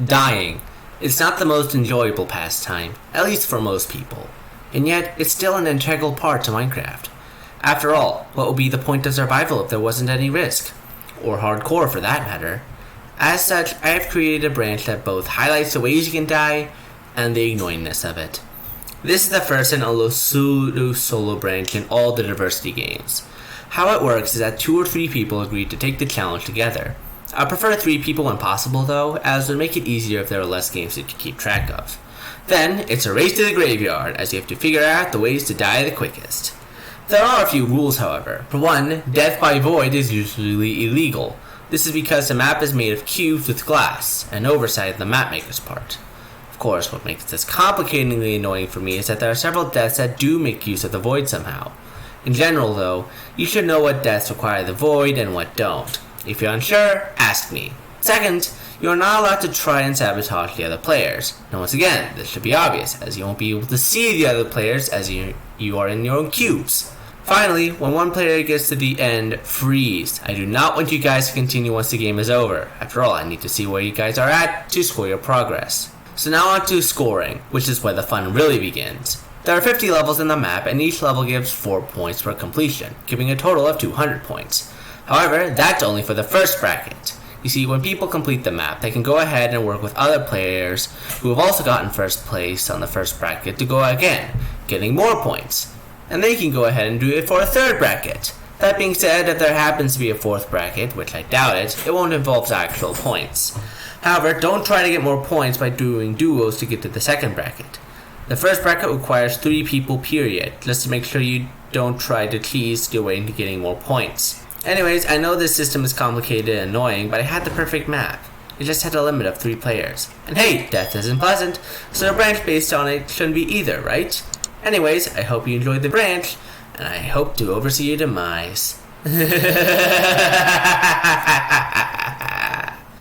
Dying. It's not the most enjoyable pastime, at least for most people. And yet, it's still an integral part to Minecraft. After all, what would be the point of survival if there wasn't any risk? Or hardcore for that matter. As such, I have created a branch that both highlights the ways you can die and the annoyingness of it. This is the first and only solo branch in all the diversity games. How it works is that 2 or 3 people agree to take the challenge together. I prefer 3 people when possible though, as it would make it easier if there are less games to keep track of. Then, it's a race to the graveyard, as you have to figure out the ways to die the quickest. There are a few rules however. For one, death by void is usually illegal. This is because the map is made of cubes with glass, an oversight on the map maker's part. Of course, what makes this complicatingly annoying for me is that there are several deaths that do make use of the void somehow. In general though, you should know what deaths require the void and what don't. If you're unsure, ask me. Second, you are not allowed to try and sabotage the other players. And once again, this should be obvious, as you won't be able to see the other players as you are in your own cubes. Finally, when one player gets to the end, freeze. I do not want you guys to continue once the game is over. After all, I need to see where you guys are at to score your progress. So now on to scoring, which is where the fun really begins. There are 50 levels in the map, and each level gives 4 points for completion, giving a total of 200 points. However, that's only for the first bracket. You see, when people complete the map, they can go ahead and work with other players who have also gotten first place on the first bracket to go again, getting more points. And they can go ahead and do it for a third bracket. That being said, if there happens to be a fourth bracket, which I doubt it won't involve actual points. However, don't try to get more points by doing duos to get to the second bracket. The first bracket requires 3 people period, just to make sure you don't try to cheese your way into getting more points. Anyways, I know this system is complicated and annoying, but I had the perfect map. It just had a limit of 3 players. And hey, death isn't pleasant, so a branch based on it shouldn't be either, right? Anyways, I hope you enjoyed the branch, and I hope to oversee your demise.